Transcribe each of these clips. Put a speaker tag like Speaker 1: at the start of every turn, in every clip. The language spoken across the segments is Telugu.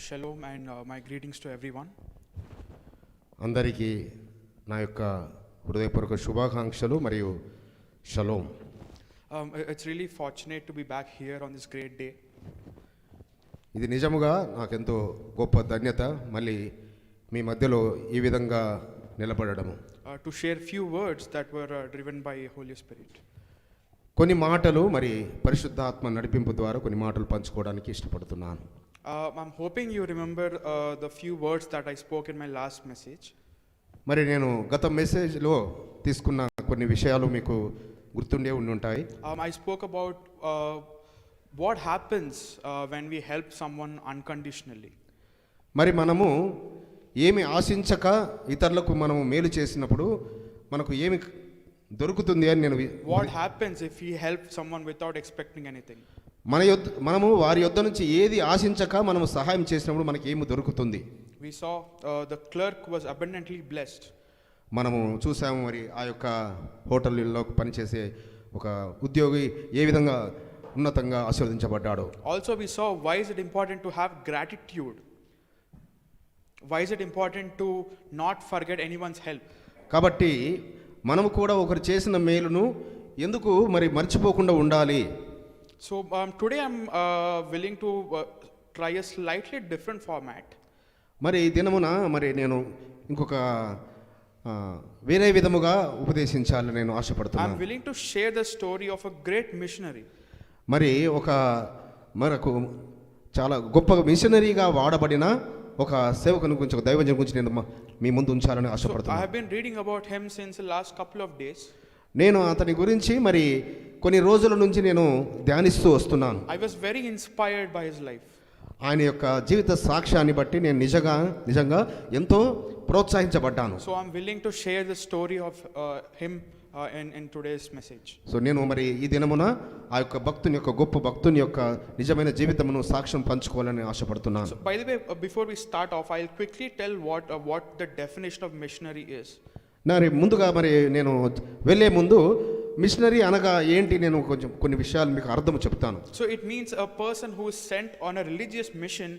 Speaker 1: Shalom and my greetings to everyone.
Speaker 2: అందరికీ నా యొక్క హృదయపూర్వక శుభాకాంక్షలు మరియు shalom.
Speaker 1: It's really fortunate to be back here on this great day.
Speaker 2: ఇది నిజముగా నాకెంతో గొప్ప ధన్యత మళ్ళీ మీ మధ్యలో ఈ విధంగా నిలబడడము.
Speaker 1: To share few words that were driven by Holy Spirit.
Speaker 2: కొన్ని మాటలు మరి పరిశుద్ధాత్మ నడిపింపు ద్వారా కొన్ని మాటలు పంచుకోవడానికి ఇష్టపడుతున్నాను.
Speaker 1: I'm hoping you remember the few words that I spoke in my last message.
Speaker 2: మరి నేను గత మెసేజ్లో తీసుకున్న కొన్ని విషయాలు మీకు గుర్తుండే ఉంటాయి.
Speaker 1: I spoke about what happens when we help someone unconditionally.
Speaker 2: మరి మనము ఏమి ఆశించక ఇతరులకు మనము మేలు చేసినప్పుడు మనకు ఏమి దొరుకుతుంది అని నేను
Speaker 1: What happens if we help someone without expecting anything?
Speaker 2: మనము వారి యొద్ద నుంచి ఏది ఆశించక మనము సహాయం చేసినప్పుడు మనకి ఏమి దొరుకుతుంది.
Speaker 1: We saw the clerk was abundantly blessed.
Speaker 2: మనము చూసాము మరి ఆ యొక్క హోటల్లో పనిచేసే ఒక ఉద్యోగి ఏ విధంగా ఉన్నతంగా ఆశీర్వదించబడ్డాడు.
Speaker 1: Also we saw why is it important to have gratitude. Why is it important to not forget anyone's help?
Speaker 2: కాబట్టి మనము కూడా ఒకరు చేసిన మేలును ఎందుకు మరి మర్చిపోకుండా ఉండాలి.
Speaker 1: So today I'm willing to try a slightly different format.
Speaker 2: మరి ఈ దినమున మరి నేను ఇంకొక వేరే విధముగా ఉపదేశించాలని నేను ఆశపడుతున్నాను.
Speaker 1: I'm willing to share the story of a great missionary.
Speaker 2: మరి మనకు చాలా గొప్ప మిషనరీగా వాడబడిన ఒక సేవకుని గురించి ఒక దైవజనుని గురించి నేను మీ ముందు ఉంచాలని ఆశపడుతున్నాను.
Speaker 1: I have been reading about him since the last couple of days.
Speaker 2: నేను అతని గురించి మరి కొన్ని రోజుల నుంచి నేను ధ్యానిస్తూ వస్తున్నాను.
Speaker 1: I was very inspired by his life.
Speaker 2: ఆయన యొక్క జీవిత సాక్ష్యాన్ని బట్టి నేను నిజంగా ఎంతో ప్రోత్సహించబడ్డాను.
Speaker 1: So I'm willing to share the story of him in today's message.
Speaker 2: So నేను మరి ఈ దినమున ఆ యొక్క భక్తుని యొక్క గొప్ప భక్తుని యొక్క నిజమైన జీవితమును సాక్ష్యం పంచుకోవాలని ఆశపడుతున్నాను.
Speaker 1: So by the way, before we start off, I'll quickly tell what the definition of missionary is.
Speaker 2: ముందుగా మరి నేను వెళ్ళే ముందు మిషనరీ అనగా ఏంటి నేను కొంచెం కొన్ని విషయాలు మీకు అర్థం చెప్తాను.
Speaker 1: So it means a person who is sent on a religious mission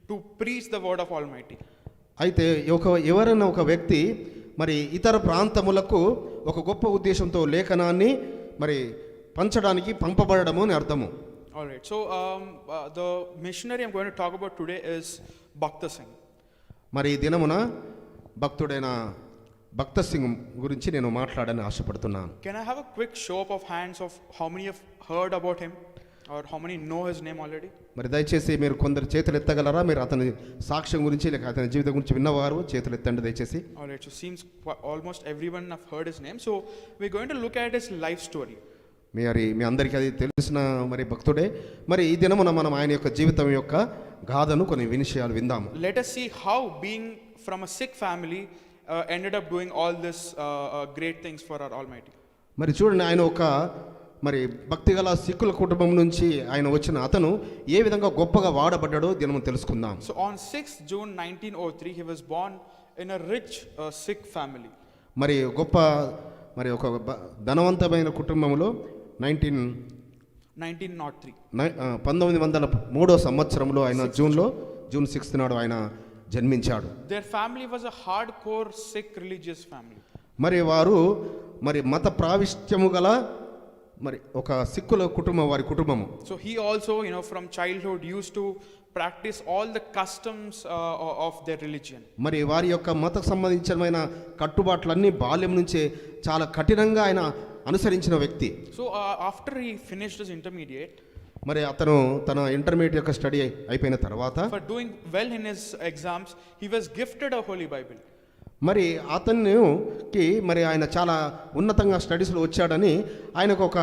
Speaker 1: to preach the word of Almighty.
Speaker 2: అయితే ఎవరైనా ఒక వ్యక్తి మరి ఇతర ప్రాంతములకు ఒక గొప్ప ఉద్దేశంతో లేఖనాన్ని మరి పంచడానికి పంపబడడము అని అర్థము.
Speaker 1: All right. So the missionary I'm going to talk about today is Bhakta Singh.
Speaker 2: మరి ఈ దినమున భక్తుడైన భక్త సింగ్ గురించి నేను మాట్లాడాలని ఆశపడుతున్నాను.
Speaker 1: Can I have a quick show of hands of how many have heard about him or how many know his name already?
Speaker 2: మరి దయచేసి మీరు కొందరు చేతులు ఎత్తగలరా? మీరు అతని సాక్ష్యం గురించి లేక అతని జీవితం గురించి విన్నవారు చేతులు ఎత్తండి దయచేసి.
Speaker 1: All right. So seems almost everyone have heard his name. So we're going to look at his life story.
Speaker 2: మీ అందరికీ అది తెలిసిన మరి భక్తుడే. మరి ఈ దినమున మనం ఆయన యొక్క జీవితం యొక్క గాథను కొన్ని విషయాలు విందాము.
Speaker 1: Let us see how being from a Sikh family ended up doing all this great things for our Almighty.
Speaker 2: మరి చూడండి, ఆయన ఒక మరి భక్తిగల సిక్కుల కుటుంబం నుంచి ఆయన వచ్చిన అతను ఏ విధంగా గొప్పగా వాడబడ్డాడో దినము తెలుసుకుందాం.
Speaker 1: So on 6th June 1903 he was born in a rich Sikh family.
Speaker 2: మరి గొప్ప మరి ఒక ధనవంతమైన కుటుంబంలో 1903 సంవత్సరంలో ఆయన జూన్ 6th నాడు ఆయన జన్మించాడు.
Speaker 1: Their family was a hardcore Sikh religious family.
Speaker 2: మరి వారు మరి మత ప్రావిష్ట్యము గల మరి ఒక సిక్కుల కుటుంబం వారి కుటుంబము.
Speaker 1: So he also from childhood used to practice all the customs of their religion.
Speaker 2: మరి వారి యొక్క మత సంబంధించిన కట్టుబాట్లన్నీ బాల్యం నుంచే చాలా కఠినంగా ఆయన అనుసరించిన వ్యక్తి.
Speaker 1: So after he finished his intermediate,
Speaker 2: మరి అతను తన ఇంటర్మీడియట్ యొక్క స్టడీ అయిపోయిన తర్వాత
Speaker 1: for doing well in his exams he was gifted a holy bible.
Speaker 2: మరి అతనికి మరి ఆయన చాలా ఉన్నతంగా స్టడీస్లో వచ్చాడని ఆయనకు ఒక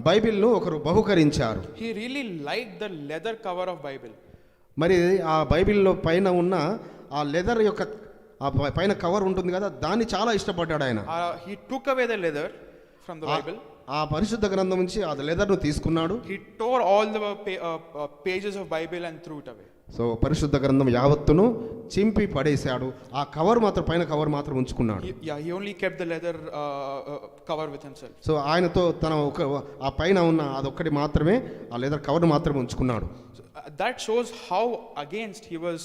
Speaker 2: బైబిల్ను ఒకరు బహుకరించారు.
Speaker 1: He really liked the leather cover of bible.
Speaker 2: మరి ఆ బైబిల్లో పైన ఉన్న ఆ లెదర్ యొక్క ఆ పైన కవర్ ఉంటుంది కదా, దాన్ని చాలా ఇష్టపడ్డాడు ఆయన.
Speaker 1: He took away the leather from the bible.
Speaker 2: ఆ పరిశుద్ధ గ్రంథం నుంచి ఆ లెదర్ను తీసుకున్నాడు.
Speaker 1: He tore all the pages of Bible and threw it away.
Speaker 2: So పరిశుద్ధ గ్రంథం యావత్తును చింపి పడేశాడు. ఆ కవర్ మాత్రం, పైన కవర్ మాత్రం ఉంచుకున్నాడు.
Speaker 1: He only kept the leather cover with himself.
Speaker 2: So ఆయనతో తన ఆ పైన ఉన్న అదొక్కటి మాత్రమే, ఆ లెదర్ కవర్ మాత్రమే ఉంచుకున్నాడు.
Speaker 1: That shows how against he was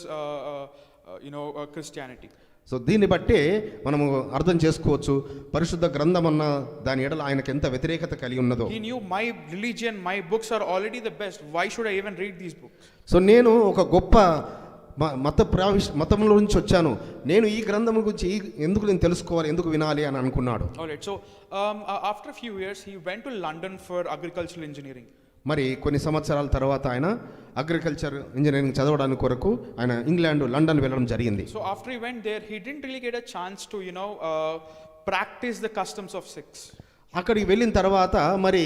Speaker 1: Christianity.
Speaker 2: So దీన్ని బట్టి మనము అర్థం చేసుకోవచ్చు పరిశుద్ధ గ్రంథం అన్న దాని ఎడల ఆయనకు ఎంత వ్యతిరేకత కలిగి ఉన్నదో.
Speaker 1: He knew my religion, my books are already the best. Why should I even read these books?
Speaker 2: So నేను ఒక గొప్ప మతంలో నుంచి వచ్చాను, నేను ఈ గ్రంథం గురించి ఎందుకు నేను తెలుసుకోవాలి, ఎందుకు వినాలి అని అనుకున్నాడు.
Speaker 1: Alright, so after a few years he went to London for agricultural engineering.
Speaker 2: మరి కొన్ని సంవత్సరాల తర్వాత ఆయన అగ్రికల్చర్ ఇంజనీరింగ్ చదవడానికి కొరకు ఆయన ఇంగ్లాండ్, లండన్ వెళ్ళడం జరిగింది.
Speaker 1: So after he went there, he didn't really get a chance to practice the customs of sects.
Speaker 2: అక్కడికి వెళ్ళిన తర్వాత మరి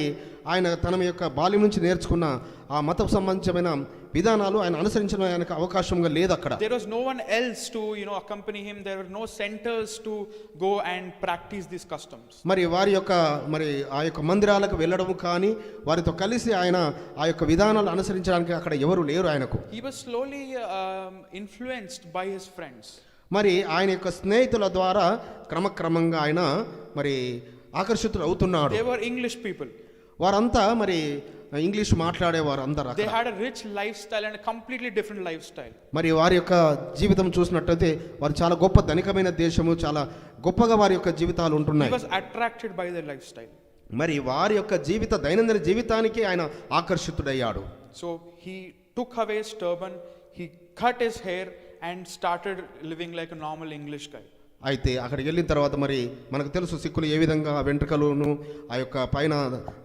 Speaker 2: ఆయన తన యొక్క బాల్యం నుంచి నేర్చుకున్న ఆ మత సంబంధించిన విధానాలు ఆయన అనుసరించడానికి అవకాశంగా లేదు అక్కడ.
Speaker 1: There was no one else to accompany him. There were no centers to go and practice these customs.
Speaker 2: మరి వారి యొక్క ఆ యొక్క మందిరాలకు వెళ్ళడం కానీ వారితో కలిసి ఆయన ఆ యొక్క విధానాలు అనుసరించడానికి అక్కడ ఎవరు లేరు ఆయనకు.
Speaker 1: He was slowly influenced by his friends.
Speaker 2: మరి ఆయన యొక్క స్నేహితుల ద్వారా క్రమక్రమంగా ఆయన మరి ఆకర్షితులు అవుతున్నాడు.
Speaker 1: They were English people.
Speaker 2: వారంతా మరి ఇంగ్లీష్ మాట్లాడేవారు అందరూ.
Speaker 1: They had a rich lifestyle and a completely different lifestyle.
Speaker 2: మరి వారి యొక్క జీవితం చూసినట్లయితే వారు చాలా గొప్ప ధనికమైన దేశము, చాలా గొప్పగా వారి యొక్క జీవితాలు ఉంటున్నాయి.
Speaker 1: He was attracted by their lifestyle.
Speaker 2: మరి వారి యొక్క దైనందిన జీవితానికి ఆయన ఆకర్షితుడయ్యాడు.
Speaker 1: So he took away his turban, he cut his hair and started living like a normal English guy.
Speaker 2: అయితే అక్కడికి వెళ్ళిన తర్వాత మరి మనకు తెలుసు సిక్కులు ఏ విధంగా వెంట్రుకలను ఆ యొక్క పైన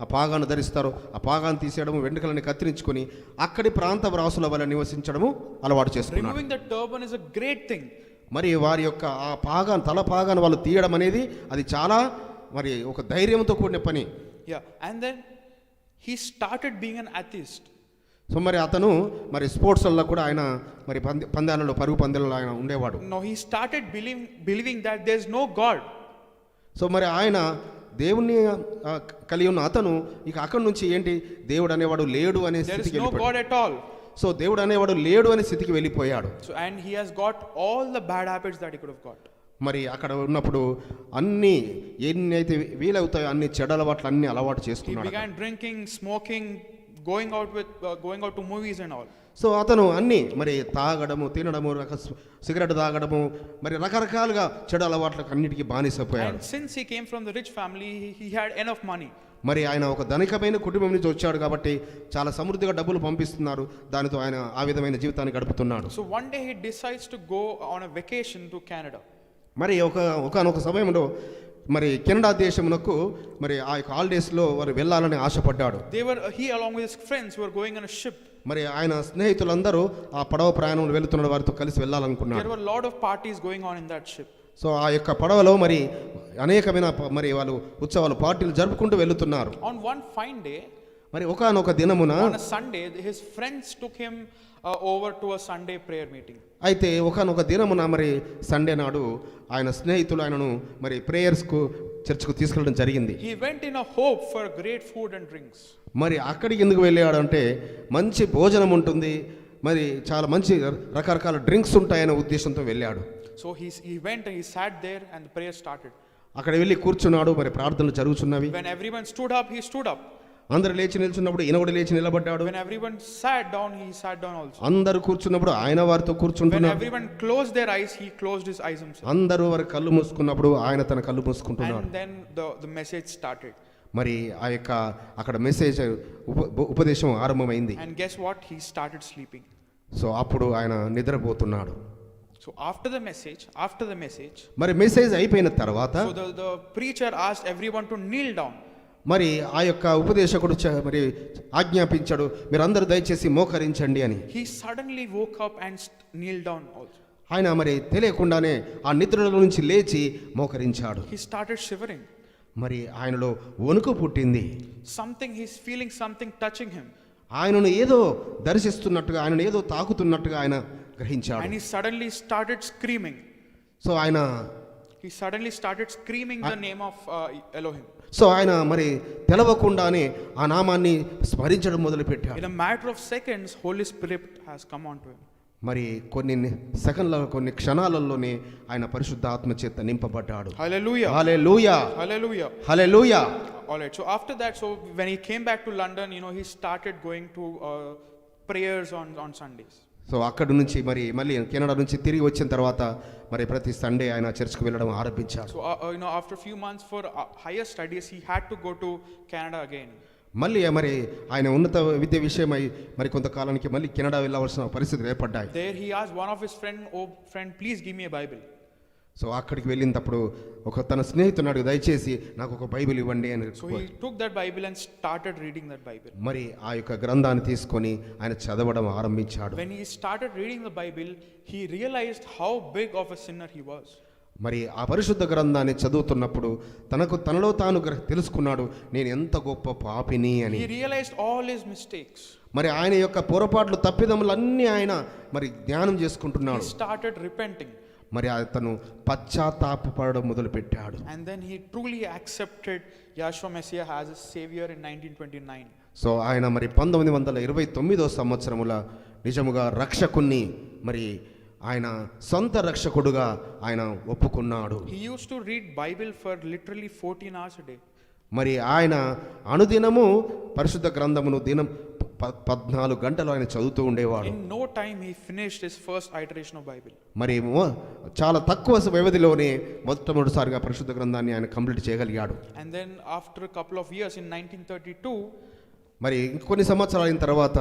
Speaker 2: ఆ పాగాను ధరిస్తారో, ఆ పాగాను తీసేయడము, వెంట్రుకలని కత్తిరించుకొని అక్కడి ప్రాంత వాసుల వల్ల నివసించడము అలవాటు చేసుకున్నారు.
Speaker 1: Removing the turban is a great thing.
Speaker 2: మరి వారి యొక్క ఆ తల పాగాను వాళ్ళు తీయడం అనేది అది చాలా మరి ఒక ధైర్యంతో కూడిన పని.
Speaker 1: And then he started being an atheist.
Speaker 2: So మరి అతను మరి స్పోర్ట్స్లలో కూడా ఆయన మరి పందాలలో, పరుగు పందాలలో ఆయన ఉండేవాడు.
Speaker 1: No, he started believing that there is no God.
Speaker 2: So మరి ఆయన దేవుణ్ణి కలిగి ఉన్న అతను ఇక అక్కడి నుంచి ఏంటి, దేవుడు అనేవాడు లేడు అనే స్థితికి
Speaker 1: వెళ్ళిపోయాడు. There is no God at all.
Speaker 2: So దేవుడు అనేవాడు లేడు అనే స్థితికి వెళ్ళిపోయాడు.
Speaker 1: So and he has got all the bad habits that he could have got.
Speaker 2: మరి అక్కడ ఉన్నప్పుడు అన్ని ఎన్నైతే వీలవుతాయో అన్ని చెడు అలవాట్లు అన్ని అలవాటు చేసుకున్నాడు.
Speaker 1: He began drinking, smoking, going out to movies and all.
Speaker 2: So అతను అన్ని మరి తాగడము, తినడము, సిగరెట్ తాగడము, మరి రకరకాలుగా చెడు అలవాట్లకు అన్నిటికీ బానిసపోయాడు.
Speaker 1: And since he came from the rich family, he had enough money.
Speaker 2: మరి ఆయన ఒక ధనికమైన కుటుంబం నుంచి వచ్చాడు కాబట్టి చాలా సమృద్ధిగా డబ్బులు పంపిస్తున్నారు, దానితో ఆయన ఆ విధమైన జీవితాన్ని గడుపుతున్నాడు.
Speaker 1: So one day he decides to go on a vacation to Canada.
Speaker 2: మరి ఒకనొక సమయంలో మరి కెనడా దేశమునకు మరి ఆ యొక్క హాలిడేస్లో వారు వెళ్ళాలని ఆశపడ్డాడు.
Speaker 1: He along with his friends were going on a ship.
Speaker 2: మరి ఆయన స్నేహితులందరూ ఆ పడవ ప్రయాణంలో వెళ్తున్న వారితో కలిసి వెళ్ళాలనుకున్నారు.
Speaker 1: There were a lot of parties going on in that ship.
Speaker 2: So ఆ యొక్క పడవలో మరి అనేకమైన మరి వాళ్ళు ఉత్సవాలు, పార్టీలు జరుపుకుంటూ వెళ్తున్నారు.
Speaker 1: On one fine day,
Speaker 2: మరి ఒకానొక దినమున
Speaker 1: on a Sunday, his friends took him over to a Sunday prayer meeting.
Speaker 2: అయితే ఒకానొక దినమున మరి సండే నాడు ఆయన స్నేహితులు ఆయనను మరి ప్రేయర్స్కు చర్చ్కు తీసుకెళ్ళడం జరిగింది.
Speaker 1: He went in a hope for great food and drinks.
Speaker 2: మరి అక్కడికి ఎందుకు వెళ్ళాడు అంటే మంచి భోజనం ఉంటుంది, మరి చాలా మంచి రకరకాల డ్రింక్స్ ఉంటాయనే ఉద్దేశంతో వెళ్ళాడు.
Speaker 1: So he went and he sat there and the prayer started.
Speaker 2: అక్కడ వెళ్ళి కూర్చున్నాడు, మరి ప్రార్థనలు జరుగుతున్నవి.
Speaker 1: When everyone stood up, he stood up.
Speaker 2: అందరూ లేచి నిల్చున్నప్పుడు ఈయన కూడా లేచి నిలబడ్డాడు.
Speaker 1: When everyone sat down, he sat down also.
Speaker 2: అందరూ కూర్చున్నప్పుడు ఆయన వారితో కూర్చుంటున్నాడు.
Speaker 1: When everyone closed their eyes, he closed his eyes himself.
Speaker 2: అందరూ వారి కళ్ళు మూసుకున్నప్పుడు ఆయన తన కళ్ళు మూసుకుంటున్నాడు.
Speaker 1: And then the message started.
Speaker 2: మరి ఆ యొక్క అక్కడ మెసేజ్ ఉపదేశం ఆరంభమైంది.
Speaker 1: And guess what? He started sleeping.
Speaker 2: So అప్పుడు ఆయన నిద్రపోతున్నాడు.
Speaker 1: So after the message,
Speaker 2: మరి మెసేజ్ అయిపోయిన తర్వాత
Speaker 1: so the preacher asked everyone to kneel down.
Speaker 2: మరి ఆ యొక్క ఉపదేశకుడు మరి ఆజ్ఞాపించాడు, మీరందరూ దయచేసి మోకరించండి అని.
Speaker 1: He suddenly woke up and kneeled down also.
Speaker 2: ఆయన మరి తెలియకుండానే ఆ నిద్రలో నుంచి లేచి మోకరించాడు.
Speaker 1: He started shivering.
Speaker 2: మరి ఆయనలో వణుకు పుట్టింది.
Speaker 1: He's feeling something touching him.
Speaker 2: ఆయనను ఏదో దర్శిస్తున్నట్టుగా, ఆయనను ఏదో తాకుతున్నట్టుగా ఆయన గ్రహించాడు.
Speaker 1: And he suddenly started screaming.
Speaker 2: So ఆయన
Speaker 1: he suddenly started screaming the name of Elohim.
Speaker 2: So ఆయన మరి తెలవకుండానే ఆ నామాన్ని స్మరించడం మొదలుపెట్టాడు.
Speaker 1: In a matter of seconds, Holy Spirit has come onto him.
Speaker 2: మరి కొన్ని సెకండ్లలో కొన్ని క్షణాలలోనే ఆయన పరిశుద్ధ ఆత్మ చేత నింపబడ్డాడు.
Speaker 1: Hallelujah.
Speaker 2: Hallelujah.
Speaker 1: Hallelujah.
Speaker 2: Hallelujah.
Speaker 1: All right. So after that, so when he came back to London, he started going to prayers on Sundays.
Speaker 2: So అక్కడి నుంచి మళ్ళీ కెనడా నుంచి తిరిగి వచ్చిన తర్వాత మరి ప్రతి సండే ఆయన చర్చ్కి వెళ్ళడం ఆరంభించారు.
Speaker 1: So after a few months for higher studies, he had to go to Canada again.
Speaker 2: మళ్ళీ మరి ఆయన ఉన్నత విద్య విషయమై మరి కొంతకాలానికి మళ్ళీ కెనడా వెళ్ళవలసిన పరిస్థితులు ఏర్పడ్డాయి.
Speaker 1: There he asked one of his friend, "Oh friend, please give me a Bible."
Speaker 2: So అక్కడికి వెళ్ళినప్పుడు తన స్నేహితుడు దయచేసి నాకు ఒక బైబిల్ ఇవ్వండి అని.
Speaker 1: So he took that Bible and started reading that Bible.
Speaker 2: మరి ఆ యొక్క గ్రంథాన్ని తీసుకొని ఆయన చదవడం ఆరంభించాడు.
Speaker 1: When he started reading the Bible, he realized how big of a sinner he was.
Speaker 2: మరి ఆ పరిశుద్ధ గ్రంథాన్ని చదువుతున్నప్పుడు తనలో తాను తెలుసుకున్నాడు, నేను ఎంత గొప్ప పాపిని అని.
Speaker 1: He realized all his mistakes.
Speaker 2: మరి ఆయన యొక్క పొరపాట్లు తప్పిదములన్నీ ఆయన మరి జ్ఞానం చేసుకుంటున్నాడు.
Speaker 1: He started repenting.
Speaker 2: మరి అతను పశ్చాత్తాపపడడం మొదలుపెట్టాడు.
Speaker 1: And then he truly accepted Yahshua Messiah as his savior in 1929.
Speaker 2: So ఆయన మరి 1929వ సంవత్సరముల నిజముగా రక్షకుణ్ణి మరి ఆయన సొంత రక్షకుడుగా ఆయన ఒప్పుకున్నాడు.
Speaker 1: He used to read Bible for literally 14 hours a day.
Speaker 2: మరి ఆయన అనుదినము పరిశుద్ధ గ్రంథమును దినం 14 గంటలు ఆయన చదువుతూ ఉండేవాడు.
Speaker 1: In no time he finished his first iteration of Bible.
Speaker 2: మరి చాలా తక్కువ వ్యవధిలోనే మొట్టమొదటిసారిగా పరిశుద్ధ గ్రంథాన్ని ఆయన కంప్లీట్ చేయగలిగాడు.
Speaker 1: And then after a couple of years in 1932,
Speaker 2: మరి కొన్ని సంవత్సరాల తర్వాత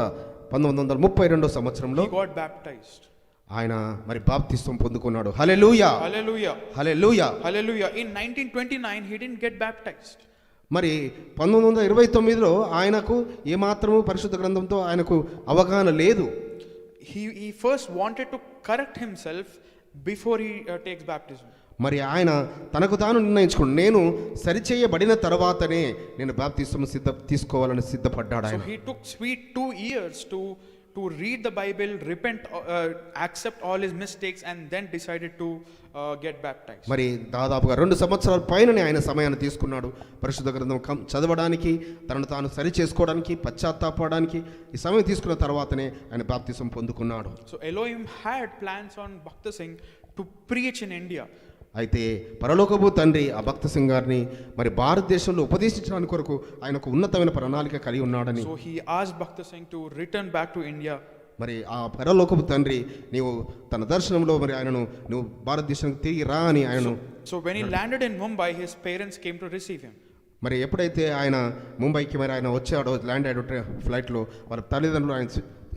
Speaker 2: 1932వ సంవత్సరంలో
Speaker 1: he got baptized.
Speaker 2: ఆయన మరి బాప్తిస్మం పొందుకున్నాడు. హల్లెలూయా.
Speaker 1: Hallelujah.
Speaker 2: Hallelujah.
Speaker 1: Hallelujah. In 1929 he didn't get baptized.
Speaker 2: మరి 1929లో ఆయనకు ఏమాత్రము పరిశుద్ధ గ్రంథంతో ఆయనకు అవగాహన లేదు.
Speaker 1: He first wanted to correct himself before he takes baptism.
Speaker 2: మరి ఆయన తనకు తాను నిర్ణయించుకున్నాడు, నేను సరిచేయబడిన తర్వాతనే నేను బాప్తిస్మం తీసుకోవాలని సిద్ధపడ్డాడు ఆయన.
Speaker 1: So he took sweet 2 years to read the Bible, repent, accept all his mistakes, and then decided to get baptized.
Speaker 2: మరి దాదాపుగా 2 సంవత్సరాల పైననే ఆయన సమయాన్ని తీసుకున్నాడు పరిశుద్ధ గ్రంథం చదవడానికి, తనను తాను సరి చేసుకోవడానికి, పశ్చాత్తాపడడానికి ఈ సమయం తీసుకున్న తర్వాతనే ఆయన బాప్తిసం పొందుకున్నాడు.
Speaker 1: So Elohim had plans on Bhakta Singh to preach in India.
Speaker 2: అయితే పరలోకపు తండ్రి ఆ భక్త సింగ్ గారిని మరి భారతదేశంలో ఉపదేశించడానికి కొరకు ఆయనకు ఉన్నతమైన ప్రణాళిక కలిగి ఉన్నాడని.
Speaker 1: So he asked Bhakta Singh to return back to India.
Speaker 2: మరి ఆ పరలోకపు తండ్రి నీవు తన దర్శనంలో మరి ఆయనను నువ్వు భారతదేశానికి తిరిగి రా అని ఆయనను.
Speaker 1: So when he landed in Mumbai, his parents came to receive him.
Speaker 2: మరి ఎప్పుడైతే ఆయన ముంబైకి మరి ఆయన వచ్చాడో, ల్యాండ్ అయ్యాడో ఫ్లైట్లో, వాళ్ళ తల్లిదండ్రులు ఆయన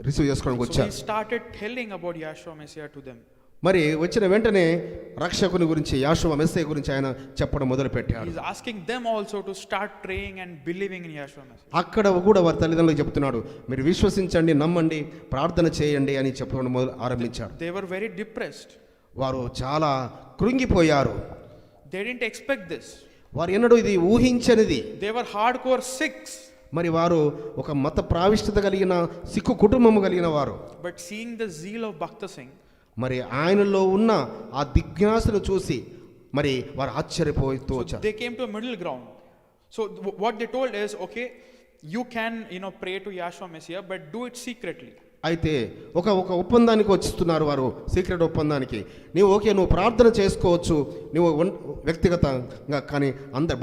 Speaker 2: రిసీవ్ చేసుకోవడానికి వచ్చారు.
Speaker 1: So he started telling about Yahshua Messiah to them.
Speaker 2: మరి వచ్చిన వెంటనే రక్షకుని గురించి, యాషువ మెస్సయ్య గురించి ఆయన చెప్పడం మొదలు పెట్టాడు.
Speaker 1: He is asking them also to start praying and believing in Yahshua Messiah.
Speaker 2: అక్కడ కూడా వారి తల్లిదండ్రులకు చెప్తున్నాడు, మీరు విశ్వసించండి, నమ్మండి, ప్రార్థన చేయండి అని చెప్పడం ఆరంభించాడు.
Speaker 1: They were very depressed.
Speaker 2: వారు చాలా కృంగిపోయారు.
Speaker 1: They didn't expect this.
Speaker 2: వారు ఎన్నడూ ఇది ఊహించనిది.
Speaker 1: They were hardcore Sikhs.
Speaker 2: మరి వారు ఒక మత ప్రావిష్టత కలిగిన సిక్కు కుటుంబము కలిగిన వారు.
Speaker 1: But seeing the zeal of Bhakta Singh,
Speaker 2: మరి ఆయనలో ఉన్న ఆ జిజ్ఞాసను చూసి మరి వారు ఆశ్చర్యపోతూ వచ్చారు.
Speaker 1: they came to a middle ground. So what they told is, okay, you can pray to Yahshua Messiah, but do it secretly.
Speaker 2: అయితే ఒక ఒప్పందానికి వస్తున్నారు వారు, సీక్రెట్ ఒప్పందానికి. నువ్వు ప్రార్థన చేసుకోవచ్చు, నువ్వు వ్యక్తిగతంగా, కానీ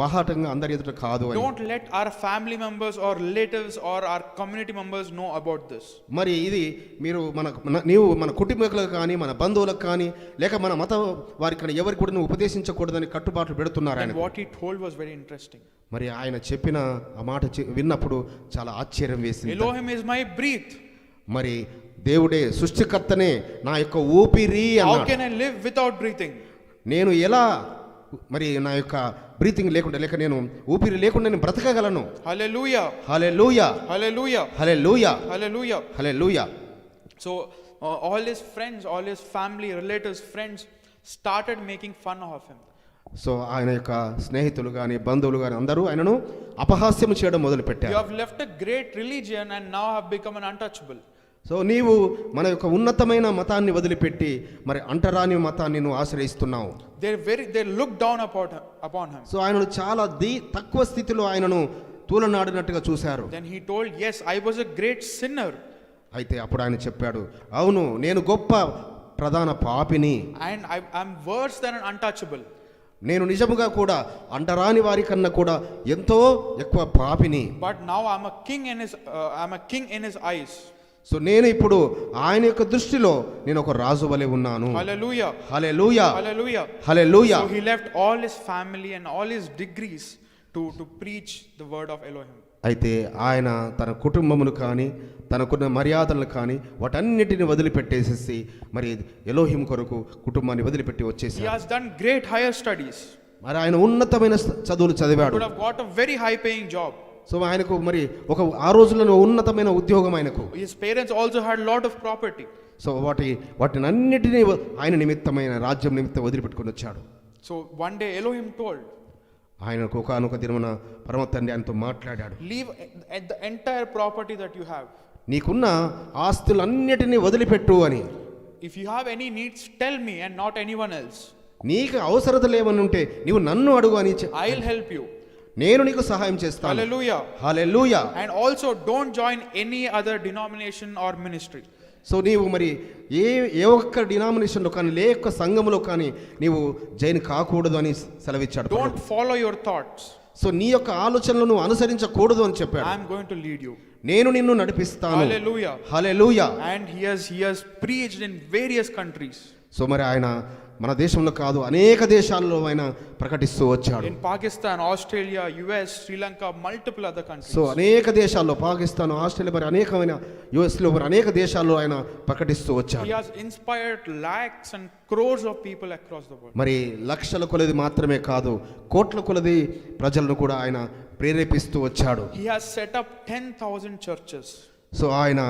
Speaker 2: బాహాటంగా అందరి ఎదుట కాదు.
Speaker 1: Don't let our family members or relatives or our community members know about this.
Speaker 2: మరి ఇది మీరు నీవు మన కుటుంబీకులకు కానీ, మన బంధువులకు కానీ, లేక మన మత వారికి కానీ ఎవరికి కూడా నువ్వు ఉపదేశించకూడదని కట్టుబాట్లు పెడుతున్నారు ఆయన.
Speaker 1: What he told was very interesting.
Speaker 2: మరి ఆయన చెప్పిన ఆ మాట విన్నప్పుడు చాలా ఆశ్చర్యం వేసింది.
Speaker 1: Elohim is my breath.
Speaker 2: మరి దేవుడే సృష్టికర్తనే, నా యొక్క ఊపిరి అన్నాడు.
Speaker 1: How can I live without breathing?
Speaker 2: నేను ఎలా మరి నా యొక్క బ్రీతింగ్ లేకుండా, లేక నేను ఊపిరి లేకుండా నేను బ్రతకగలను.
Speaker 1: Hallelujah.
Speaker 2: Hallelujah.
Speaker 1: Hallelujah.
Speaker 2: Hallelujah.
Speaker 1: Hallelujah.
Speaker 2: Hallelujah.
Speaker 1: So all his friends, all his family, relatives, friends started making fun of him.
Speaker 2: So ఆయన యొక్క స్నేహితులు కానీ, బంధువులు కానీ అందరూ ఆయనను అపహాస్యం చేయడం మొదలు పెట్టారు.
Speaker 1: You have left a great religion and now have become an untouchable.
Speaker 2: So నీవు మన యొక్క ఉన్నతమైన మతాన్ని వదిలిపెట్టి మరి అంటరాని మతాన్ని నువ్వు ఆశ్రయిస్తున్నావు.
Speaker 1: They look down upon him.
Speaker 2: So ఆయనను చాలా తక్కువ స్థితిలో ఆయనను తూలనాడినట్టుగా చూశారు.
Speaker 1: Then he told, yes, I was a great sinner.
Speaker 2: అయితే అప్పుడు ఆయన చెప్పాడు, అవును నేను గొప్ప ప్రధాన పాపిని,
Speaker 1: and I'm worse than an untouchable.
Speaker 2: నేను నిజముగా కూడా అంటరాని వారి కన్నా కూడా ఎంతో ఎక్కువ పాపిని.
Speaker 1: But now I'm a king in his eyes.
Speaker 2: So నేను ఇప్పుడు ఆయన యొక్క దృష్టిలో నేను ఒక రాజు వలె ఉన్నాను.
Speaker 1: Hallelujah.
Speaker 2: Hallelujah.
Speaker 1: Hallelujah.
Speaker 2: Hallelujah.
Speaker 1: So he left all his family and all his degrees to preach the word of Elohim.
Speaker 2: అయితే ఆయన తన కుటుంబమును కానీ తనకున్న మర్యాదలను కానీ వాటన్నిటిని వదిలిపెట్టేసేసి మరి ఎలోహిం కొరకు కుటుంబాన్ని వదిలిపెట్టి వచ్చేసాడు.
Speaker 1: He has done great higher studies.
Speaker 2: మరి ఆయన ఉన్నతమైన చదువులు చదివాడు.
Speaker 1: Could have got a very high paying job.
Speaker 2: So ఆయనకు మరి ఆ రోజుల్లో ఉన్నతమైన ఉద్యోగం ఆయనకు.
Speaker 1: His parents also had a lot of property.
Speaker 2: So వాటిని అన్నిటినీ ఆయన నిమిత్తమైన రాజ్యం నిమిత్తం వదిలిపెట్టుకొని వచ్చాడు.
Speaker 1: So one day Elohim told,
Speaker 2: ఆయనకు ఒకనొక దినమున పరమ తండ్రి ఆయనతో మాట్లాడాడు,
Speaker 1: leave the entire property that you have.
Speaker 2: నీకున్న ఆస్తులన్నిటినీ వదిలిపెట్టు అని.
Speaker 1: If you have any needs, tell me and not anyone else.
Speaker 2: నీకు అవసరతలు ఏమని ఉంటే నీవు నన్ను అడుగు అని.
Speaker 1: I'll help you.
Speaker 2: నేను నీకు సహాయం చేస్తాను.
Speaker 1: Hallelujah.
Speaker 2: Hallelujah.
Speaker 1: And also don't join any other denomination or ministry.
Speaker 2: So నీవు మరి ఏ ఒక్క డినామినేషన్లో కానీ ఏ ఒక్క సంఘములో కానీ నీవు జైన్ కాకూడదు అని సెలవిచ్చాడు.
Speaker 1: Don't follow your thoughts.
Speaker 2: So నీ యొక్క ఆలోచనలను నువ్వు అనుసరించకూడదు అని చెప్పాడు.
Speaker 1: I'm going to lead you.
Speaker 2: నేను నిన్ను నడిపిస్తాను.
Speaker 1: Hallelujah.
Speaker 2: Hallelujah.
Speaker 1: And he has preached in various countries.
Speaker 2: So మరి ఆయన మన దేశంలో కాదు అనేక దేశాల్లో ఆయన ప్రకటిస్తూ వచ్చాడు.
Speaker 1: In Pakistan, Australia, US, Sri Lanka, multiple other countries.
Speaker 2: So అనేక దేశాల్లో పాకిస్తాన్, ఆస్ట్రేలియా మరి అనేకమైన యుఎస్లో మరి అనేక దేశాల్లో ఆయన ప్రకటిస్తూ వచ్చాడు.
Speaker 1: He has inspired lakhs and crores of people across the world.
Speaker 2: మరి లక్షల కొలది మాత్రమే కాదు కోట్ల కొలది ప్రజలను కూడా ఆయన ప్రేరేపిస్తూ వచ్చాడు.
Speaker 1: He has set up 10,000 churches.
Speaker 2: So ఆయన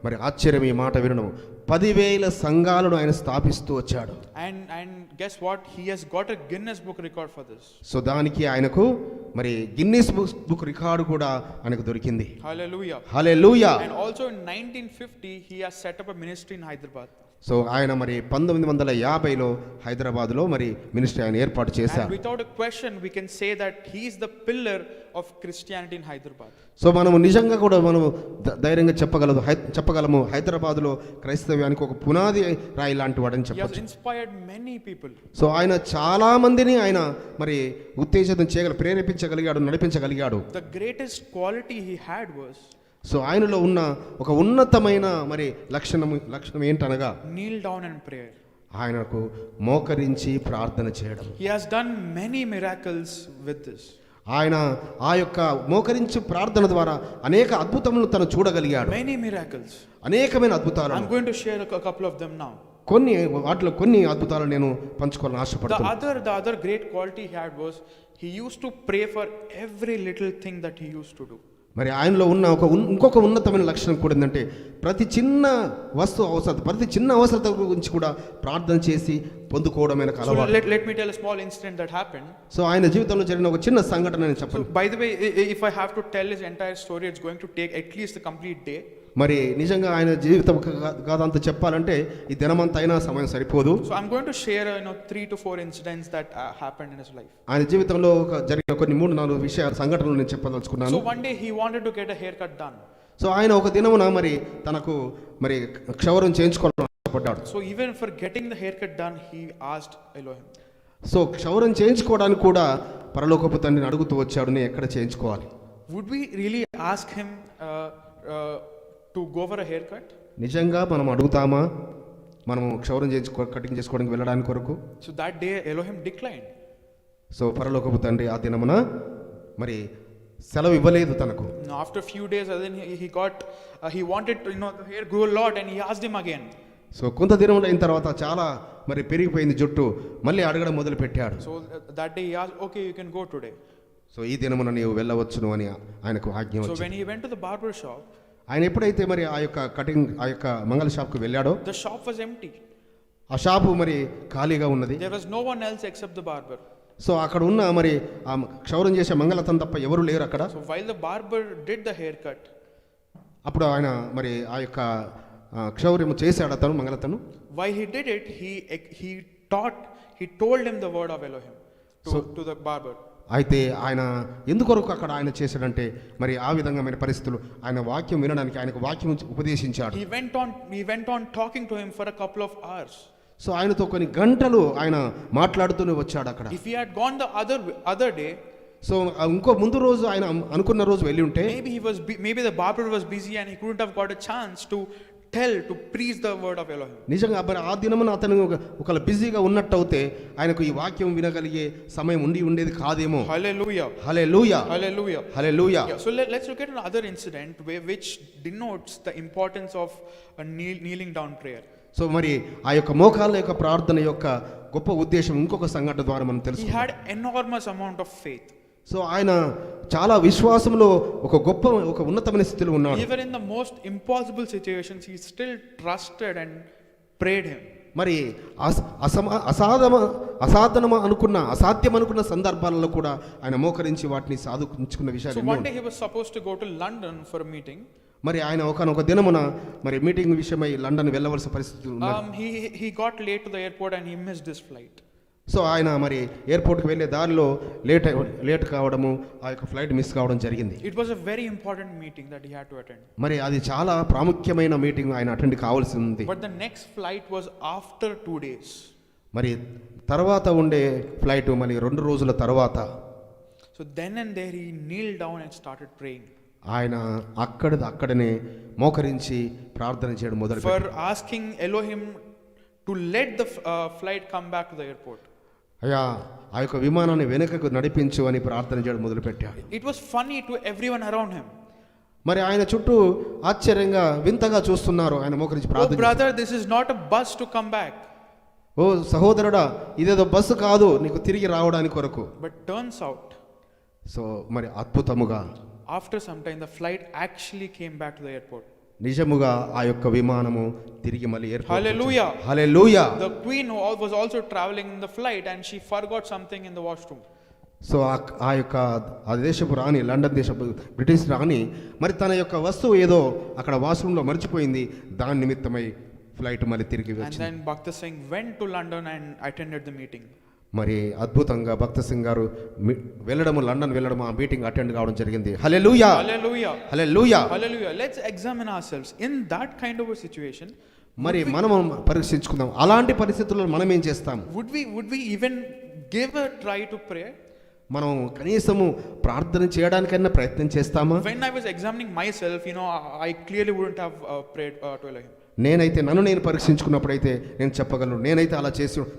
Speaker 2: మరి ఆశ్చర్యం ఈ మాట వినడం 10,000 సంఘాలను ఆయన స్థాపిస్తూ వచ్చాడు.
Speaker 1: And guess what? He has got a Guinness Book record for this.
Speaker 2: So దానికి ఆయనకు మరి గిన్నిస్ బుక్ రికార్డు కూడా ఆయనకు దొరికింది.
Speaker 1: Hallelujah.
Speaker 2: Hallelujah.
Speaker 1: And also in 1950 he has set up a ministry in Hyderabad.
Speaker 2: So ఆయన మరి 1950లో హైదరాబాద్లో మరి మినిస్ట్రీ ఆయన ఏర్పాటు చేశారు.
Speaker 1: And without a question we can say that he is the pillar of Christianity in Hyderabad.
Speaker 2: So మనము నిజంగా కూడా మనము ధైర్యంగా చెప్పగలము హైదరాబాద్లో క్రైస్తవ్యానికి ఒక పునాది రాయి లాంటి వాడని చెప్పొచ్చు.
Speaker 1: He has inspired many people.
Speaker 2: So ఆయన చాలా మందిని ఆయన మరి ఉత్తేజితం ప్రేరేపించగలిగాడు, నడిపించగలిగాడు.
Speaker 1: The greatest quality he had was,
Speaker 2: so ఆయనలో ఉన్న ఒక ఉన్నతమైన మరి లక్షణం ఏంటనగా
Speaker 1: kneel down and pray.
Speaker 2: ఆయనకు మోకరించి ప్రార్థన చేయడం.
Speaker 1: He has done many miracles with this.
Speaker 2: ఆయన ఆ యొక్క మోకరించి ప్రార్థన ద్వారా అనేక అద్భుతములను తను చూడగలిగాడు.
Speaker 1: Many miracles.
Speaker 2: అనేకమైన అద్భుతాలు.
Speaker 1: I'm going to share a couple of them now.
Speaker 2: కొన్ని అద్భుతాలు నేను పంచుకోవాలని ఆశపడుతున్నాను.
Speaker 1: The other great quality he had was he used to pray for every little thing that he used to do.
Speaker 2: మరి ఆయనలో ఉన్న ఇంకొక ఉన్నతమైన లక్షణం కూడా ఏంటంటే ప్రతి చిన్న అవసరత గురించి కూడా ప్రార్థన చేసి పొందుకోవడమైన అలవాటు.
Speaker 1: So let me tell a small incident that happened.
Speaker 2: So ఆయన జీవితంలో జరిగిన ఒక చిన్న సంఘటన నేను చెప్పాను.
Speaker 1: So by the way, if I have to tell his entire story, it's going to take at least a complete day.
Speaker 2: మరి నిజంగా ఆయన జీవితం గాథంతా చెప్పాలంటే ఈ దినమంతా అయినా సమయం సరిపోదు.
Speaker 1: So I'm going to share 3 to 4 incidents that happened in his life.
Speaker 2: ఆయన జీవితంలో జరిగిన కొన్ని 3-4 సంఘటనలు నేను చెప్పదలుచుకున్నాను.
Speaker 1: So one day he wanted to get a haircut done.
Speaker 2: So ఆయన ఒక దినమున మరి తనకు మరి క్షవరం చేయించుకోవాలని ఆశపడ్డాడు.
Speaker 1: So even for getting the haircut done he asked Elohim.
Speaker 2: So క్షవరం చేయించుకోవడానికి కూడా పరలోకపు తండ్రిని అడుగుతూ వచ్చాడు, నేను ఎక్కడ చేయించుకోవాలి.
Speaker 1: Would we really ask him to go for a haircut?
Speaker 2: నిజంగా మనం అడుగుతామా మనం క్షవరం కటింగ్ చేసుకోవడానికి వెళ్ళడానికి కొరకు?
Speaker 1: So that day Elohim declined.
Speaker 2: So పరలోకపు తండ్రి ఆ దినమున మరి సెలవు ఇవ్వలేదు తనకు.
Speaker 1: After a few days then he wanted to, the hair grew a lot and he asked him again.
Speaker 2: So కొంత దినములు అయిన తర్వాత చాలా మరి పెరిగిపోయింది జుట్టు, మళ్ళీ అడగడం మొదలు పెట్టాడు.
Speaker 1: So that day he asked, okay, you can go today.
Speaker 2: So ఈ దినమున నీవు వెళ్ళవచ్చును అని ఆయనకు ఆజ్ఞ వచ్చింది.
Speaker 1: So when he went to the barber shop,
Speaker 2: ఆయన ఎప్పుడైతే మరి ఆ యొక్క మంగళ షాప్కి వెళ్ళాడో
Speaker 1: the shop was empty.
Speaker 2: ఆ షాపు మరి ఖాళీగా ఉన్నది.
Speaker 1: There was no one else except the barber.
Speaker 2: So అక్కడ ఉన్న మరి ఆ క్షౌరం చేసే మంగళతం తప్ప ఎవరు లేరు అక్కడ.
Speaker 1: So while the barber did the haircut,
Speaker 2: అప్పుడు ఆయన మరి ఆ యొక్క క్షౌర్యము చేశాడు అతను మంగళతను.
Speaker 1: While he did it, he told him the word of Elohim to the barber.
Speaker 2: అయితే ఆయన ఎందుకొరకు అక్కడ ఆయన చేశాడంటే మరి ఆ విధంగా పరిస్థితులు ఆయన వాక్యం వినడానికి ఆయనకు వాక్యం ఉపదేశించాడు.
Speaker 1: He went on talking to him for a couple of hours.
Speaker 2: So ఆయనతో కొన్ని గంటలు ఆయన మాట్లాడుతూనే వచ్చాడు అక్కడ.
Speaker 1: If he had gone the other day,
Speaker 2: so ఇంకో ముందు రోజు ఆయన అనుకున్న రోజు వెళ్ళి ఉంటే
Speaker 1: maybe the barber was busy and he couldn't have got a chance to preach the word of Elohim.
Speaker 2: నిజంగా ఆ దినమున అతను ఒకవేళ బిజీగా ఉన్నట్టయితే ఆయనకు ఈ వాక్యం వినగలిగే సమయం ఉండేది కాదేమో.
Speaker 1: Hallelujah.
Speaker 2: Hallelujah.
Speaker 1: Hallelujah.
Speaker 2: Hallelujah.
Speaker 1: Yeah, so let's look at another incident which denotes the importance of a kneeling down prayer.
Speaker 2: So మరి ఆ యొక్క మోకాళ్ళ యొక్క ప్రార్థన యొక్క గొప్ప ఉద్దేశం ఇంకొక సంఘటన ద్వారా మనం తెలుసు.
Speaker 1: He had enormous amount of faith.
Speaker 2: So ఆయన చాలా విశ్వాసంలో ఒక ఉన్నతమైన స్థితిలో ఉన్నాడు.
Speaker 1: Even in the most impossible situations he still trusted and prayed him.
Speaker 2: మరి అసాధ్యం అనుకున్న సందర్భాలలో కూడా ఆయన మోకరించి వాటిని సాధించుకున్న విషయాలు.
Speaker 1: So one day he was supposed to go to London for a meeting.
Speaker 2: మరి ఆయన ఒక దినమున మరి మీటింగ్ విషయమై లండన్ వెళ్ళవలసిన పరిస్థితి ఉంది.
Speaker 1: He got late to the airport and he missed his flight.
Speaker 2: So ఆయన మరి ఎయిర్పోర్ట్కి వెళ్ళే దారిలో లేట్ కావడము ఆ యొక్క ఫ్లైట్ మిస్ కావడం జరిగింది.
Speaker 1: It was a very important meeting that he had to attend.
Speaker 2: మరి అది చాలా ప్రాముఖ్యమైన మీటింగ్ ఆయన అటెండ్ కావాల్సి ఉంది.
Speaker 1: But the next flight was after 2 days.
Speaker 2: మరి తర్వాత ఉండే ఫ్లైట్ మరి 2 రోజుల తర్వాత.
Speaker 1: So then and there he kneeled down and started praying.
Speaker 2: ఆయన అక్కడనే మోకరించి ప్రార్థన చేయడం మొదలుపెట్టాడు.
Speaker 1: For asking Elohim to let the flight come back to the airport.
Speaker 2: అయ్యా ఆ యొక్క విమానాన్ని వెనుకకు నడిపించు అని ప్రార్థన చేయడం మొదలుపెట్టాడు.
Speaker 1: It was funny to everyone around him.
Speaker 2: మరి ఆయన చుట్టూ ఆశ్చర్యంగా వింతగా చూస్తున్నారు ఆయన మోకరించి ప్రార్థన.
Speaker 1: Oh brother, this is not a bus to come back.
Speaker 2: ఓ సహోదరుడా, ఇదేదో బస్సు కాదు నీకు తిరిగి రావడానికి కొరకు.
Speaker 1: But turns out,
Speaker 2: సో మరి అద్భుతముగా
Speaker 1: after some time the flight actually came back to the airport.
Speaker 2: నిజముగా ఆ యొక్క విమానము తిరిగి మళ్ళీ airport.
Speaker 1: Hallelujah.
Speaker 2: Hallelujah.
Speaker 1: The queen was also traveling in the flight and she forgot something in the washroom.
Speaker 2: So ఆ యొక్క ఆ దేశపు రాణి, లండన్ దేశపు బ్రిటిష్ రాణి మరి తన యొక్క వస్తువు ఏదో అక్కడ వాష్రూమ్లో మర్చిపోయింది. దాని నిమిత్తమై ఫ్లైట్ మళ్ళీ తిరిగి వచ్చింది.
Speaker 1: And then Bhakta Singh went to London and attended the meeting.
Speaker 2: మరి అద్భుతంగా భక్త సింగ్ గారు లండన్ వెళ్ళడం ఆ మీటింగ్ అటెండ్ కావడం జరిగింది. హల్లెలూయా.
Speaker 1: Hallelujah.
Speaker 2: Hallelujah.
Speaker 1: Hallelujah. Let's examine ourselves in that kind of a situation.
Speaker 2: మరి మనం పరీక్షించుకుందాం, అలాంటి పరిస్థితుల్లో మనం ఏం చేస్తాం?
Speaker 1: Would we even give a try to pray?
Speaker 2: మనం కనీసము ప్రార్థన చేయడానికైనా ప్రయత్నం చేస్తామా?
Speaker 1: When I was examining myself, I clearly wouldn't have prayed to Elohim.
Speaker 2: నేనైతే నన్ను పరీక్షించుకున్నప్పుడైతే నేను చెప్పగలను, నేనైతే అలా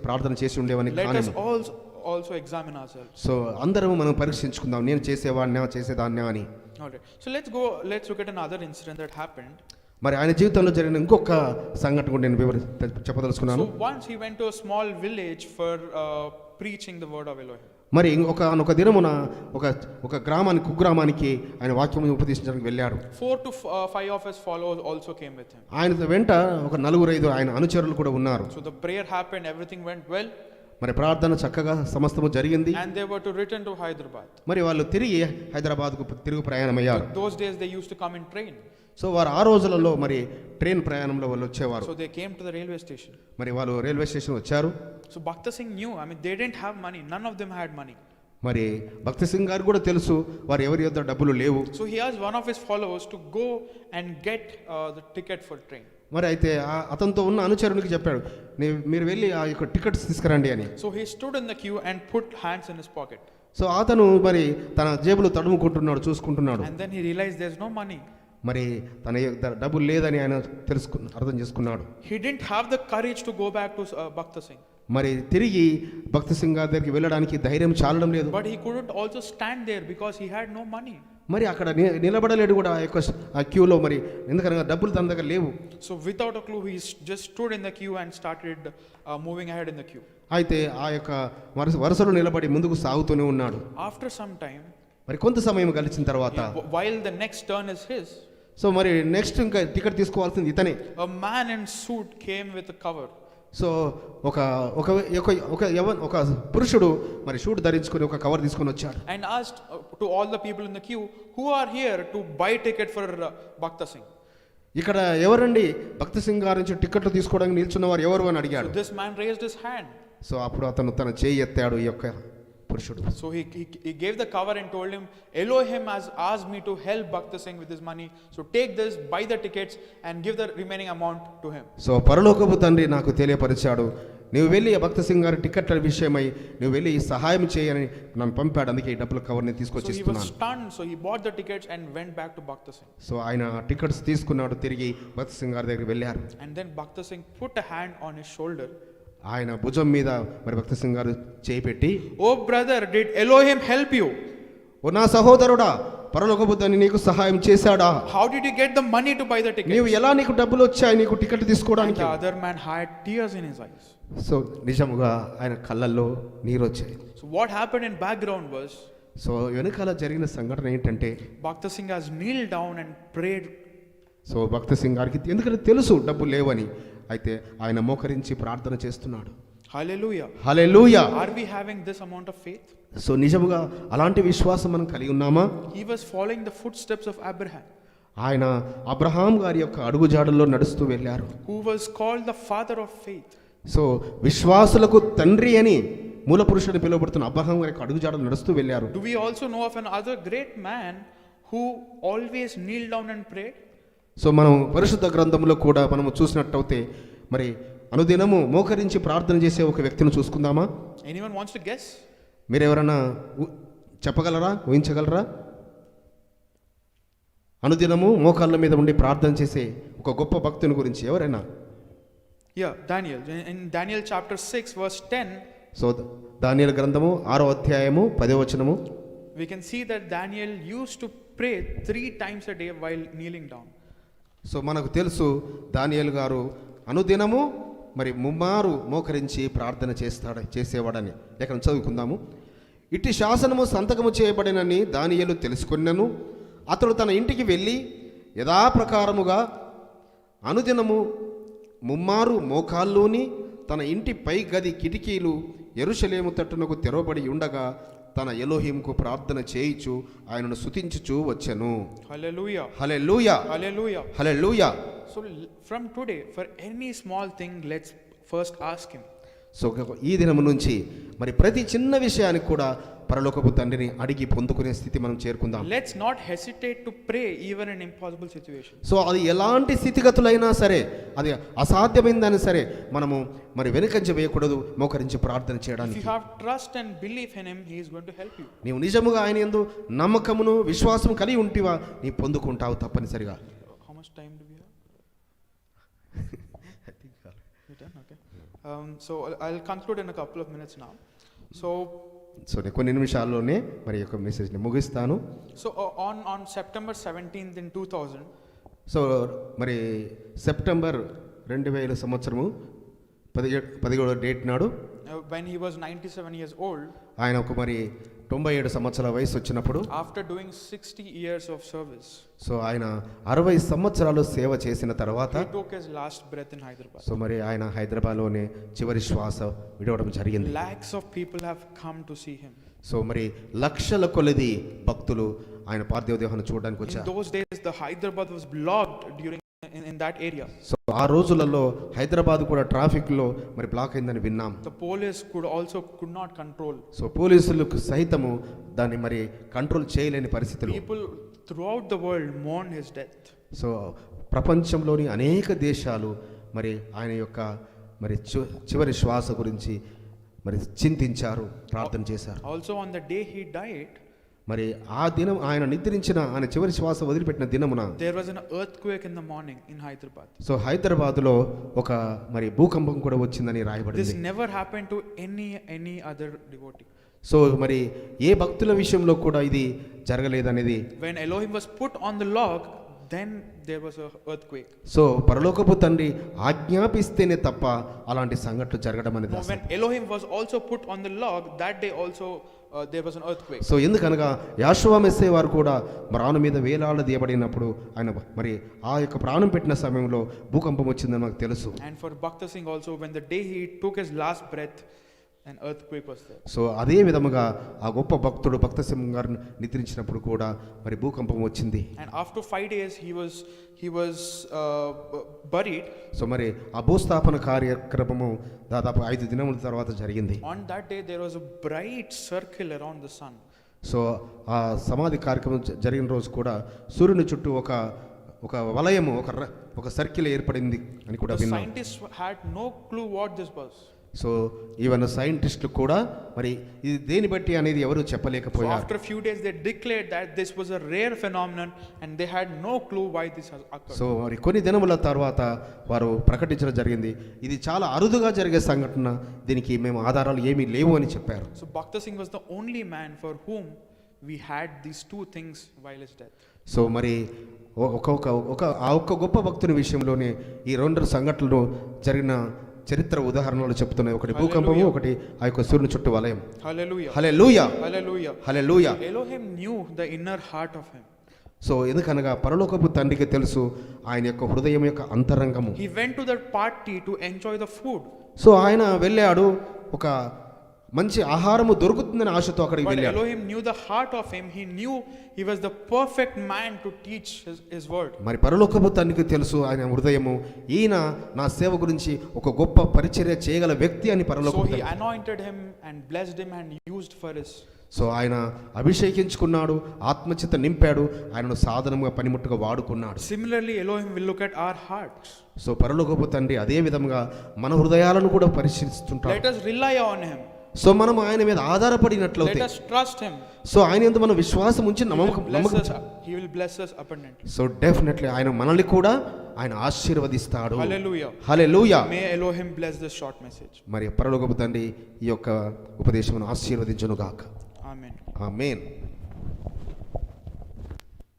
Speaker 2: ప్రార్థన చేసి ఉండేవాని.
Speaker 1: Let us also examine ourselves.
Speaker 2: So అందరము మనం పరీక్షించుకుందాం, నేను చేసేదాన్నే అని.
Speaker 1: Alright. So let's look at another incident that happened.
Speaker 2: మరి ఆయన జీవితంలో జరిగిన ఇంకొక సంఘటన కూడా నేను చెప్పదలుచుకున్నాను.
Speaker 1: So once he went to a small village for preaching the word of Elohim.
Speaker 2: మరి ఒక దినమున ఒక కుగ్రామానికి ఆయన వాక్యం ఉపదేశించడానికి వెళ్ళాడు.
Speaker 1: 4 to 5 of his followers also came with him.
Speaker 2: ఆయన వెంట ఒక 4-5 ఆయన అనుచరులు కూడా ఉన్నారు.
Speaker 1: So the prayer happened, everything went well.
Speaker 2: మరి ప్రార్థన చక్కగా సమస్తము జరిగింది.
Speaker 1: And they were to return to Hyderabad.
Speaker 2: మరి వాళ్ళు తిరిగి హైదరాబాద్కు తిరుగు ప్రయాణమయ్యారు.
Speaker 1: Those days they used to come in train.
Speaker 2: So వారు ఆ రోజులలో మరి ట్రైన్ ప్రయాణంలో వాళ్ళు వచ్చేవారు.
Speaker 1: So they came to the railway station.
Speaker 2: మరి వాళ్ళు రైల్వే స్టేషన్ వచ్చారు.
Speaker 1: So Bhakta Singh knew, they didn't have money, none of them had money.
Speaker 2: మరి భక్త సింగ్ గారు కూడా తెలుసు వారు ఎవరి యొద్ద డబ్బులు లేవు.
Speaker 1: So he asked one of his followers to go and get the ticket for train.
Speaker 2: మరి అయితే అతనితో ఉన్న అనుచరునికి చెప్పాడు, మీరు వెళ్ళి ఆ యొక్క టికెట్స్ తీసుకురండి అని.
Speaker 1: So he stood in the queue and put hands in his pocket.
Speaker 2: So అతను మరి తన జేబులో తడుముకుంటున్నాడు, చూసుకుంటున్నాడు.
Speaker 1: And then he realized there's no money.
Speaker 2: మరి తన డబ్బులు లేదని ఆయన అర్థం చేసుకున్నాడు.
Speaker 1: He didn't have the courage to go back to Bhakta Singh.
Speaker 2: మరి తిరిగి భక్త సింగ్ గారి దగ్గరికి వెళ్ళడానికి ధైర్యం చాలడం లేదు.
Speaker 1: But he couldn't also stand there because he had no money.
Speaker 2: మరి అక్కడ నిలబడలేడు కూడా ఆ క్యూలో, మరి ఎందుకనగా డబ్బులు తన దగ్గర లేవు.
Speaker 1: So without a clue he just stood in the queue and started moving ahead in the queue.
Speaker 2: అయితే ఆ యొక్క వరుసలో నిలబడి ముందుకు సాగుతూనే ఉన్నాడు.
Speaker 1: After some time,
Speaker 2: మరి కొంత సమయం గడిచిన తర్వాత,
Speaker 1: while the next turn is his,
Speaker 2: so మరి నెక్స్ట్ ఇంకా టికెట్ తీసుకోవాల్సింది ఇతనే.
Speaker 1: a man in suit came with a cover.
Speaker 2: So ఒక పురుషుడు మరి షూట్ ధరించుకొని ఒక కవర్ తీసుకొని వచ్చాడు.
Speaker 1: And asked to all the people in the queue, who are here to buy ticket for Bhakta Singh?
Speaker 2: ఇక్కడ ఎవరండి భక్త సింగ్ గారి నుంచి టికెట్లు తీసుకోవడానికి నిల్చున్న వారు ఎవరు అని
Speaker 1: So
Speaker 2: అడిగాడు.
Speaker 1: this man raised his hand.
Speaker 2: So అప్పుడు అతను తన చేయి ఎత్తాడు ఈ యొక్క పురుషుడు.
Speaker 1: So he gave the cover and told him, Elohim has asked me to help Bhakta Singh with his money. So take this, buy the tickets and give the remaining amount to him.
Speaker 2: So పరలోకపు తండ్రి నాకు తెలియపరిచాడు, నువ్వు వెళ్ళి ఆ భక్త సింగ్ గారి టికెట్ల విషయమై నువ్వు వెళ్ళి సహాయం చేయని నన్ను పంపాడు. అందుకే ఈ డబ్బుల కవర్ని తీసుకొచ్చి
Speaker 1: So he was
Speaker 2: ఇస్తున్నాను.
Speaker 1: stunned. So he bought the tickets and went back to Bhakta Singh.
Speaker 2: So ఆయన టికెట్స్ తీసుకున్నాడు, తిరిగి భక్త సింగ్ గారి దగ్గరికి వెళ్ళారు.
Speaker 1: And then Bhakta Singh put a hand on his shoulder.
Speaker 2: ఆయన భుజం మీద మరి భక్త సింగ్ గారు చేయి పెట్టి,
Speaker 1: Oh brother, did Elohim help you?
Speaker 2: ఓ నా సహోదరుడా, పరలోకపు తండ్రి నీకు సహాయం చేశాడా?
Speaker 1: How did you get the money to buy the tickets?
Speaker 2: నీవు ఎలా నీకు డబ్బులు వచ్చాయి నీకు టికెట్
Speaker 1: And
Speaker 2: తీసుకోవడానికి?
Speaker 1: the other man had tears in his eyes.
Speaker 2: So నిజముగా ఆయన కళ్ళల్లో నీరు వచ్చాయి.
Speaker 1: So what happened in background was,
Speaker 2: so వెనకాల జరిగిన సంఘటన ఏంటంటే,
Speaker 1: Bhakta Singh has kneeled down and prayed.
Speaker 2: So Bakht Singh గారికి ఎందుకంటే తెలుసు డబ్బు లేవని, అయితే ఆయన మోకరించి ప్రార్థన చేస్తున్నాడు.
Speaker 1: Hallelujah.
Speaker 2: Hallelujah.
Speaker 1: Are we having this amount of faith?
Speaker 2: So నిజముగా అలాంటి విశ్వాసం మనం కలిగి ఉన్నామా?
Speaker 1: He was following the footsteps of Abraham,
Speaker 2: ఆయన అబ్రహాం గారి యొక్క అడుగుజాడల్లో నడుస్తూ వెళ్ళారు.
Speaker 1: who was called the father of faith.
Speaker 2: So విశ్వాసులకు తండ్రి అని మూల పురుషుని పిలువబడుతున్న అబ్రహాం గారి యొక్క అడుగుజాడలు నడుస్తూ వెళ్ళారు.
Speaker 1: Do we also know of another great man who always kneeled down and prayed?
Speaker 2: So మనం పరిశుద్ధ గ్రంథంలో కూడా మనము చూసినట్టయితే మరి అనుదినము మోకరించి ప్రార్థన చేసే ఒక వ్యక్తిని చూసుకుందామా?
Speaker 1: Anyone wants to guess?
Speaker 2: మీరు ఎవరైనా చెప్పగలరా, ఊహించగలరా? అనుదినము మోకాళ్ళ మీద ఉండి ప్రార్థన చేసే ఒక గొప్ప భక్తుని గురించి ఎవరైనా?
Speaker 1: Yeah, Daniel. In Daniel chapter 6 verse 10,
Speaker 2: so దానియేలు గ్రంథము 6వ అధ్యాయము 10వ వచనము,
Speaker 1: we can see that Daniel used to pray 3 times a day while kneeling down.
Speaker 2: So మనకు తెలుసు దానియేలు గారు అనుదినము మరి ముమ్మారు మోకరించి ప్రార్థన చేసేవాడని. ఎక్కడ చదువుకుందాము. ఇట్టి శాసనము సంతకము చేయబడినని దానియేలు తెలుసుకొన్నను. అతడు తన ఇంటికి వెళ్ళి యథాప్రకారముగా అనుదినము ముమ్మారు మోకాల్లోని తన ఇంటి పై గది కిటికీలు యెరూషలేము తట్టునకు తెరవబడి ఉండగా తన ఎలోహింకు ప్రార్థన చేయిచు ఆయనను స్తుతించుచు వచ్చెను.
Speaker 1: Hallelujah.
Speaker 2: Hallelujah.
Speaker 1: Hallelujah.
Speaker 2: Hallelujah.
Speaker 1: So from today, for any small thing, let's first ask him.
Speaker 2: So ఈ దినము నుంచి మరి ప్రతి చిన్న విషయానికి కూడా పరలోకపు తండ్రిని అడిగి పొందుకునే స్థితి మనం చేరుకుందాం.
Speaker 1: Let's not hesitate to pray even in impossible situations.
Speaker 2: So అది ఎలాంటి స్థితిగతులైనా సరే, అది అసాధ్యమైందని సరే, మనము మరి వెనుకంజ వేయకూడదు మోకరించి ప్రార్థన
Speaker 1: If
Speaker 2: చేయడానికి.
Speaker 1: you have trust and belief in him, he is going to help you.
Speaker 2: నీవు నిజముగా ఆయన యందు నమ్మకమును విశ్వాసం కలిగి ఉంటివా నీ పొందుకుంటావు తప్పనిసరిగా.
Speaker 1: How much time do we have? You're done? Okay. So I'll conclude in a couple of minutes now. So
Speaker 2: నేను కొన్ని నిమిషాల్లోనే మరి యొక్క మెసేజ్ని ముగిస్తాను.
Speaker 1: So on September 17th in 2000,
Speaker 2: so మరి సెప్టెంబర్ 2000 సంవత్సరము 17వ డేట్ నాడు
Speaker 1: when he was 97 years old,
Speaker 2: ఆయన ఒక మరి 97 సంవత్సరాల వయసు వచ్చినప్పుడు,
Speaker 1: after doing 60 years of service,
Speaker 2: so ఆయన 60 సంవత్సరాలు సేవ చేసిన తర్వాత
Speaker 1: he took his last breath in Hyderabad.
Speaker 2: So మరి ఆయన హైదరాబాద్లోనే చివరి శ్వాస విడవడం జరిగింది.
Speaker 1: Lakhs of people have come to see him.
Speaker 2: So మరి లక్షల కొలది భక్తులు ఆయన పార్థివ దేహాన్ని చూడడానికి
Speaker 1: In
Speaker 2: వచ్చారు.
Speaker 1: those days, the Hyderabad was blocked during in that area.
Speaker 2: So ఆ రోజులలో హైదరాబాద్ కూడా ట్రాఫిక్ లో మరి బ్లాక్ అయిందని విన్నాం.
Speaker 1: The police could not control.
Speaker 2: So పోలీసులకు సహితము దాన్ని మరి కంట్రోల్ చేయలేని పరిస్థితులు.
Speaker 1: People throughout the world mourned his death.
Speaker 2: So ప్రపంచంలోని అనేక దేశాలు మరి ఆయన యొక్క మరి చివరి శ్వాస గురించి మరి చింతించారు, ప్రార్థన చేశారు.
Speaker 1: Also on the day he died,
Speaker 2: మరి ఆ దినం ఆయన నిద్రించిన ఆయన చివరి శ్వాస వదిలిపెట్టిన దినమున
Speaker 1: there was an earthquake in the morning in Hyderabad.
Speaker 2: So హైదరాబాద్లో ఒక మరి భూకంపం కూడా వచ్చిందని
Speaker 1: This
Speaker 2: రాయబడింది.
Speaker 1: never happened to any other devotee.
Speaker 2: So మరి ఏ భక్తుల విషయంలో కూడా ఇది జరగలేదనేది.
Speaker 1: When Elohim was put on the log, then there was a earthquake.
Speaker 2: So పరలోకపు తండ్రి ఆజ్ఞాపిస్తేనే తప్ప అలాంటి సంఘటనలు జరగడం అనేది.
Speaker 1: When Elohim was also put on the log, that day also there was an earthquake.
Speaker 2: So ఎందుకనగా యాషువా మెస్సే వారు కూడా ప్రాణం మీద వేలాడదీయబడినప్పుడు ఆయన మరి ఆ యొక్క ప్రాణం పెట్టిన సమయంలో భూకంపం వచ్చిందని మనకు తెలుసు.
Speaker 1: And for Bhakta Singh also, when the day he took his last breath, an earthquake was there.
Speaker 2: So అదే విధముగా ఆ గొప్ప భక్తుడు భక్త సింహం గారు నిద్రించినప్పుడు కూడా మరి భూకంపం వచ్చింది.
Speaker 1: And after 5 days he was buried.
Speaker 2: So మరి ఆ భూస్థాపన కార్యక్రమము దాదాపు 5 దినముల తర్వాత జరిగింది.
Speaker 1: On that day there was a bright circle around the sun.
Speaker 2: So ఆ సమాధి కార్యక్రమం జరిగిన రోజు కూడా సూర్యుని చుట్టూ ఒక వలయము ఒక సర్కిల్ ఏర్పడింది అని కూడా
Speaker 1: The
Speaker 2: విన్నాం.
Speaker 1: scientists had no clue what this was.
Speaker 2: So even సైంటిస్టులు కూడా మరి ఇది దేని బట్టి అనేది ఎవరు
Speaker 1: So
Speaker 2: చెప్పలేకపోయారు.
Speaker 1: after a few days they declared that this was a rare phenomenon and they had no clue why this has occurred.
Speaker 2: So మరి కొన్ని దినముల తర్వాత వారు ప్రకటించడం జరిగింది, ఇది చాలా అరుదుగా జరిగే సంఘటన, దీనికి మేము ఆధారాలు ఏమీ లేవు అని చెప్పారు.
Speaker 1: So Bhakta Singh was the only man for whom we had these two things while his death.
Speaker 2: So మరి ఒక్క గొప్ప భక్తుని విషయంలోనే ఈ 2 సంఘటనలు జరిగిన చరిత్ర ఉదాహరణలు చెప్తున్నాయి. ఒకటి భూకంపము, ఒకటి ఆ యొక్క సూర్యుని చుట్టూ వలయం.
Speaker 1: Hallelujah.
Speaker 2: Hallelujah,
Speaker 1: Hallelujah.
Speaker 2: Hallelujah.
Speaker 1: Elohim knew the inner heart of him.
Speaker 2: So ఎందుకనగా పరలోకపు తండ్రికి తెలుసు ఆయన యొక్క హృదయం యొక్క అంతరంగము.
Speaker 1: He went to that party to enjoy the food.
Speaker 2: So ఆయన వెళ్ళాడు, ఒక మంచి ఆహారము దొరుకుతుందని ఆశతో అక్కడికి
Speaker 1: But
Speaker 2: వెళ్ళాడు.
Speaker 1: Elohim knew the heart of him. He knew he was the perfect man to teach his word.
Speaker 2: మరి పరలోకపు తండ్రికి తెలుసు ఆయన హృదయము, ఈయన నా సేవ గురించి ఒక గొప్ప పరిచర్య చేయగల వ్యక్తి అని
Speaker 1: So
Speaker 2: పరలోకపు
Speaker 1: he
Speaker 2: తండ్రి.
Speaker 1: anointed him and blessed him and used for his.
Speaker 2: So ఆయన అభిషేకించుకున్నాడు, ఆత్మచేత నింపాడు, ఆయనను సాధనముగా పనిముట్టుగా వాడుకున్నాడు.
Speaker 1: Similarly, Elohim will look at our hearts.
Speaker 2: So పరలోకపు తండ్రి అదే విధంగా మన హృదయాలను కూడా పరిశీలిస్తుంటాడు.
Speaker 1: Let us rely on him.
Speaker 2: So మనం ఆయన మీద ఆధారపడినట్లయితే,
Speaker 1: Let us trust him.
Speaker 2: So ఆయన యందు మనం విశ్వాసం ఉంచి
Speaker 1: He will bless us abundantly.
Speaker 2: So definitely ఆయన మనల్ని కూడా ఆయన ఆశీర్వదిస్తాడు.
Speaker 1: Hallelujah.
Speaker 2: Hallelujah.
Speaker 1: May Elohim bless this short message.
Speaker 2: మరి పరలోకపు తండ్రి ఈ యొక్క ఉపదేశమును ఆశీర్వదించును గాక.
Speaker 1: Amen.
Speaker 2: ఆమేన్.